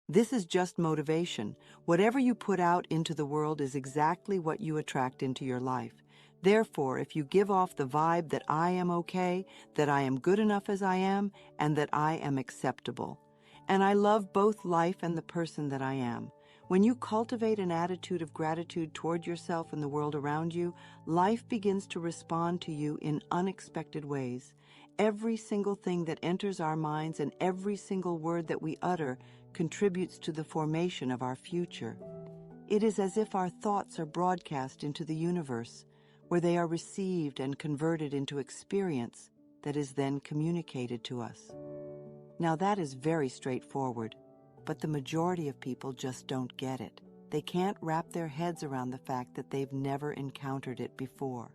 This is just motivation. Whatever you put out into the world is exactly what you attract into your life. Therefore, if you give off the vibe that I am okay, that I am good enough as I am, and that I am acceptable, and I love both life and the person that I am, when you cultivate an attitude of gratitude toward yourself and the world around you, life begins to respond to you in unexpected ways. Every single thing that enters our minds and every single word that we utter contributes to the formation of our future. It is as if our thoughts are broadcast into the universe, where they are received and converted into experience that is then communicated to us. Now that is very straightforward, but the majority of people just don't get it. They can't wrap their heads around the fact that they've never encountered it before.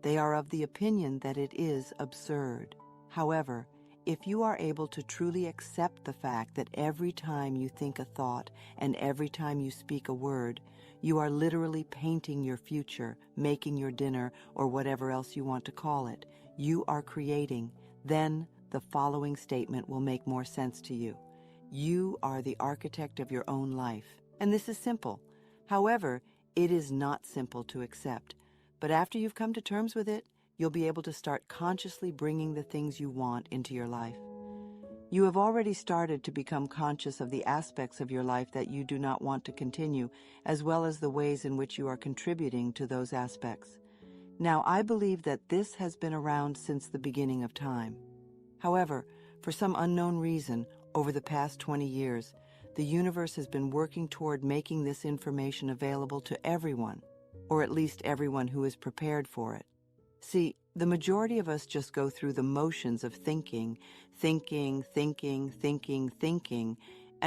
They are of the opinion that it is absurd. However, if you are able to truly accept the fact that every time you think a thought and every time you speak a word, you are literally painting your future, making your dinner, or whatever else you want to call it, you are creating, then the following statement will make more sense to you. You are the architect of your own life, and this is simple. However, it is not simple to accept, but after you've come to terms with it, you'll be able to start consciously bringing the things you want into your life. You have already started to become conscious of the aspects of your life that you do not want to continue, as well as the ways in which you are contributing to those aspects. Now, I believe that this has been around since the beginning of time. However, for some unknown reason, over the past 20 years, the universe has been working toward making this information available to everyone, or at least everyone who is prepared for it. See, the majority of us just go through the motions of thinking, and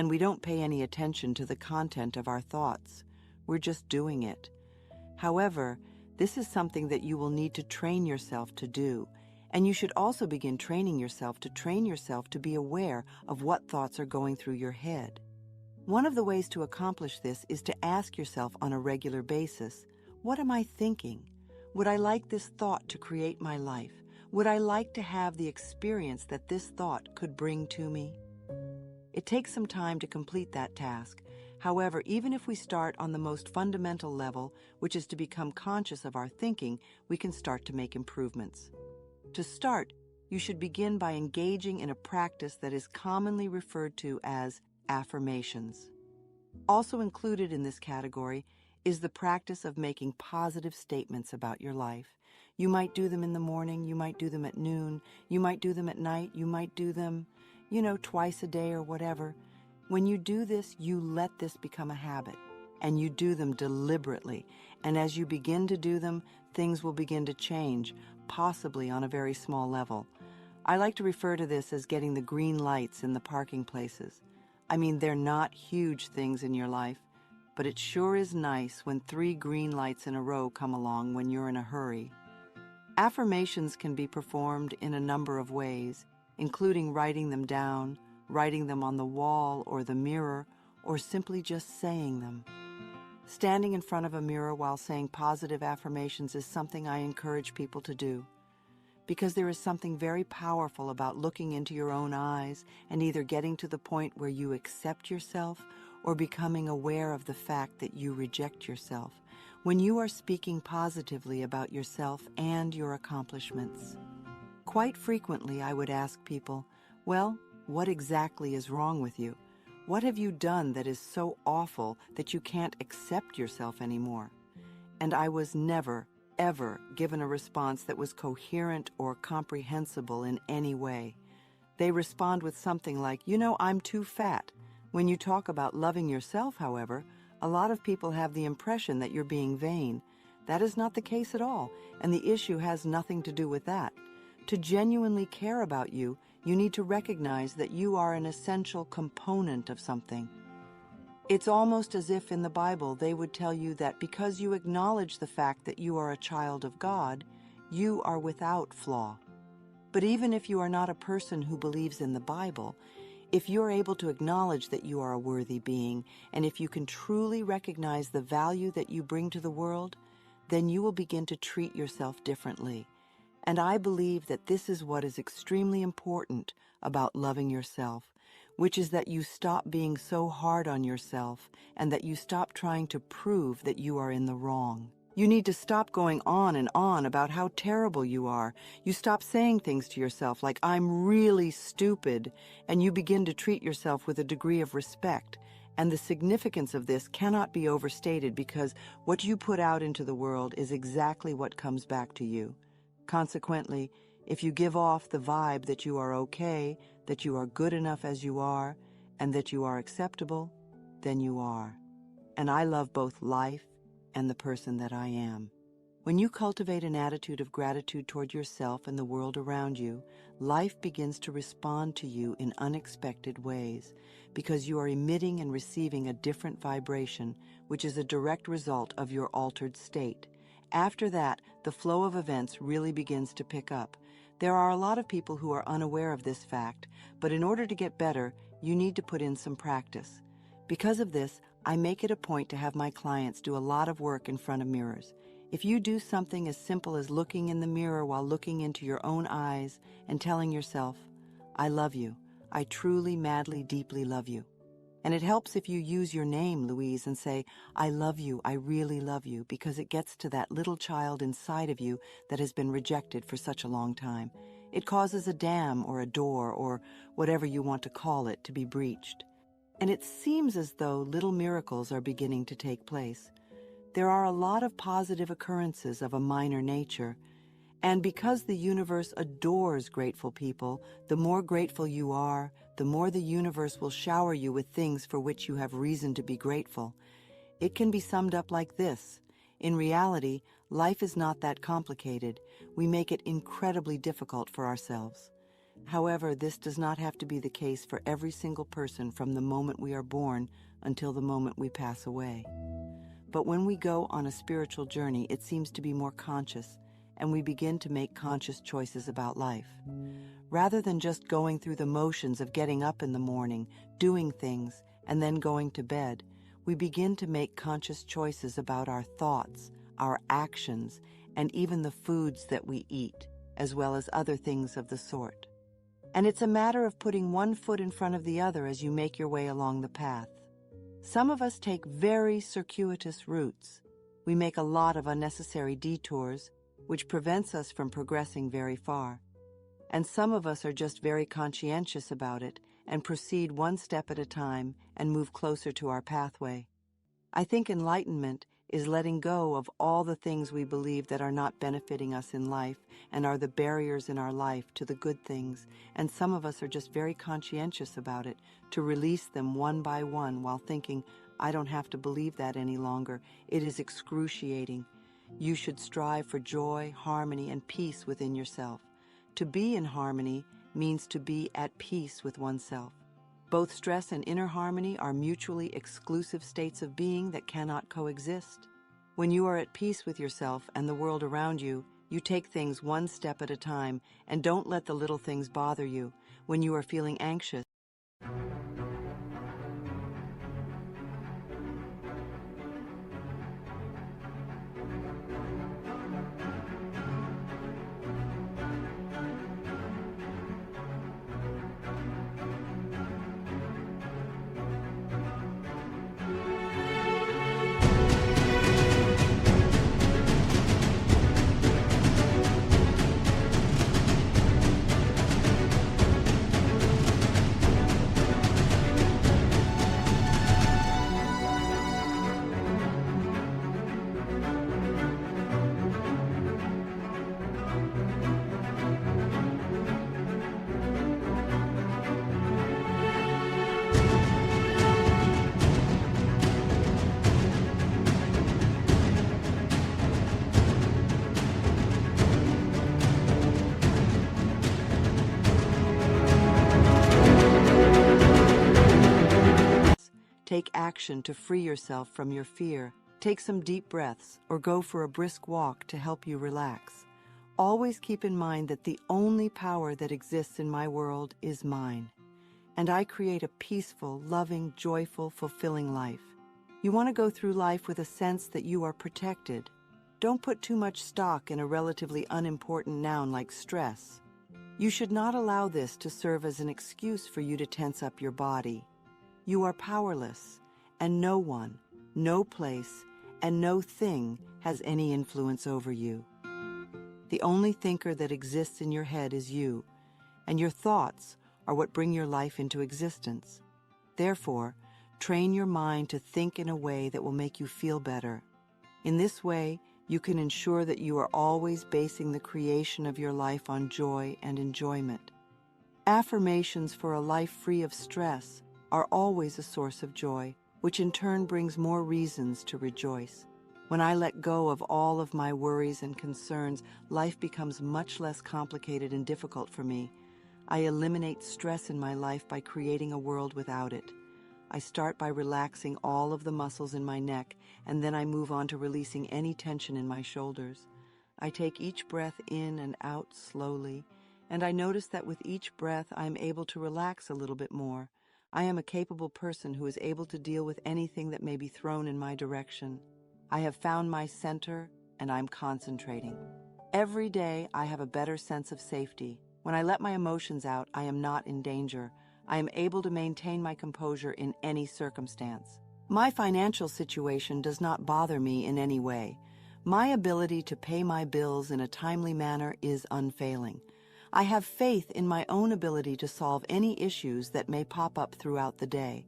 we don't pay any attention to the content of our thoughts. We're just doing it. However, this is something that you will need to train yourself to do, and you should also begin training yourself to be aware of what thoughts are going through your head. One of the ways to accomplish this is to ask yourself on a regular basis, what am I thinking? Would I like this thought to create my life? Would I like to have the experience that this thought could bring to me? It takes some time to complete that task. However, even if we start on the most fundamental level, which is to become conscious of our thinking, we can start to make improvements. To start, you should begin by engaging in a practice that is commonly referred to as affirmations. Also included in this category is the practice of making positive statements about your life. You might do them in the morning, you might do them at noon, you might do them at night, you might do them, twice a day or whatever. When you do this, you let this become a habit, and you do them deliberately. And as you begin to do them, things will begin to change, possibly on a very small level. I like to refer to this as getting the green lights in the parking places. I mean, they're not huge things in your life, but it sure is nice when 3 green lights in a row come along when you're in a hurry. Affirmations can be performed in a number of ways, including writing them down, writing them on the wall or the mirror, or simply just saying them. Standing in front of a mirror while saying positive affirmations is something I encourage people to do, because there is something very powerful about looking into your own eyes and either getting to the point where you accept yourself or becoming aware of the fact that you reject yourself when you are speaking positively about yourself and your accomplishments. Quite frequently, I would ask people, well, what exactly is wrong with you? What have you done that is so awful that you can't accept yourself anymore? And I was never, ever given a response that was coherent or comprehensible in any way. They respond with something like, I'm too fat. When you talk about loving yourself, however, a lot of people have the impression that you're being vain. That is not the case at all, and the issue has nothing to do with that. To genuinely care about you, you need to recognize that you are an essential component of something. It's almost as if in the Bible they would tell you that because you acknowledge the fact that you are a child of God, you are without flaw. But even if you are not a person who believes in the Bible, if you're able to acknowledge that you are a worthy being, and if you can truly recognize the value that you bring to the world, then you will begin to treat yourself differently. And I believe that this is what is extremely important about loving yourself. which is that you stop being so hard on yourself and that you stop trying to prove that you are in the wrong. You need to stop going on and on about how terrible you are. You stop saying things to yourself like, "I'm really stupid," and you begin to treat yourself with a degree of respect. And the significance of this cannot be overstated because what you put out into the world is exactly what comes back to you. Consequently, if you give off the vibe that you are okay, that you are good enough as you are, and that you are acceptable, then you are. And I love both life and the person that I am. When you cultivate an attitude of gratitude toward yourself and the world around you, life begins to respond to you in unexpected ways because you are emitting and receiving a different vibration, which is a direct result of your altered state. After that, the flow of events really begins to pick up. There are a lot of people who are unaware of this fact, but in order to get better, you need to put in some practice. Because of this, I make it a point to have my clients do a lot of work in front of mirrors. If you do something as simple as looking in the mirror while looking into your own eyes and telling yourself, "I love you. I truly, madly, deeply love you." And it helps if you use your name, Louise, and say, "I love you, I really love you," because it gets to that little child inside of you that has been rejected for such a long time. It causes a dam or a door or whatever you want to call it to be breached. And it seems as though little miracles are beginning to take place. There are a lot of positive occurrences of a minor nature, and because the universe adores grateful people, the more grateful you are, the more the universe will shower you with things for which you have reason to be grateful. It can be summed up like this. In reality, life is not that complicated. We make it incredibly difficult for ourselves. However, this does not have to be the case for every single person from the moment we are born until the moment we pass away. But when we go on a spiritual journey, it seems to be more conscious, and we begin to make conscious choices about life. Rather than just going through the motions of getting up in the morning, doing things, and then going to bed, we begin to make conscious choices about our thoughts, our actions, and even the foods that we eat, as well as other things of the sort. And it's a matter of putting one foot in front of the other as you make your way along the path. Some of us take very circuitous routes. We make a lot of unnecessary detours, which prevents us from progressing very far. And some of us are just very conscientious about it and proceed one step at a time and move closer to our pathway. I think enlightenment is letting go of all the things we believe that are not benefiting us in life and are the barriers in our life to the good things, and some of us are just very conscientious about it, to release them one by one while thinking, "I don't have to believe that any longer. It is excruciating." You should strive for joy, harmony, and peace within yourself. To be in harmony means to be at peace with oneself. Both stress and inner harmony are mutually exclusive states of being that cannot coexist. When you are at peace with yourself and the world around you, you take things one step at a time and don't let the little things bother you. When you are feeling anxious, take action to free yourself from your fear. Take some deep breaths or go for a brisk walk to help you relax. Always keep in mind that the only power that exists in my world is mine, and I create a peaceful, loving, joyful, fulfilling life. You want to go through life with a sense that you are protected. Don't put too much stock in a relatively unimportant noun like stress. You should not allow this to serve as an excuse for you to tense up your body. You are powerless, and no one, no place, and no thing has any influence over you. The only thinker that exists in your head is you, and your thoughts are what bring your life into existence. Therefore, train your mind to think in a way that will make you feel better. In this way, you can ensure that you are always basing the creation of your life on joy and enjoyment. Affirmations for a life free of stress are always a source of joy, which in turn brings more reasons to rejoice. When I let go of all of my worries and concerns, life becomes much less complicated and difficult for me. I eliminate stress in my life by creating a world without it. I start by relaxing all of the muscles in my neck, and then I move on to releasing any tension in my shoulders. I take each breath in and out slowly, and I notice that with each breath I am able to relax a little bit more. I am a capable person who is able to deal with anything that may be thrown in my direction. I have found my center, and I'm concentrating. Every day I have a better sense of safety. When I let my emotions out, I am not in danger. I am able to maintain my composure in any circumstance. My financial situation does not bother me in any way. My ability to pay my bills in a timely manner is unfailing. I have faith in my own ability to solve any issues that may pop up throughout the day.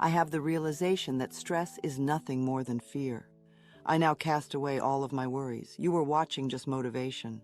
I have the realization that stress is nothing more than fear. I now cast away all of my worries. You were watching just motivation.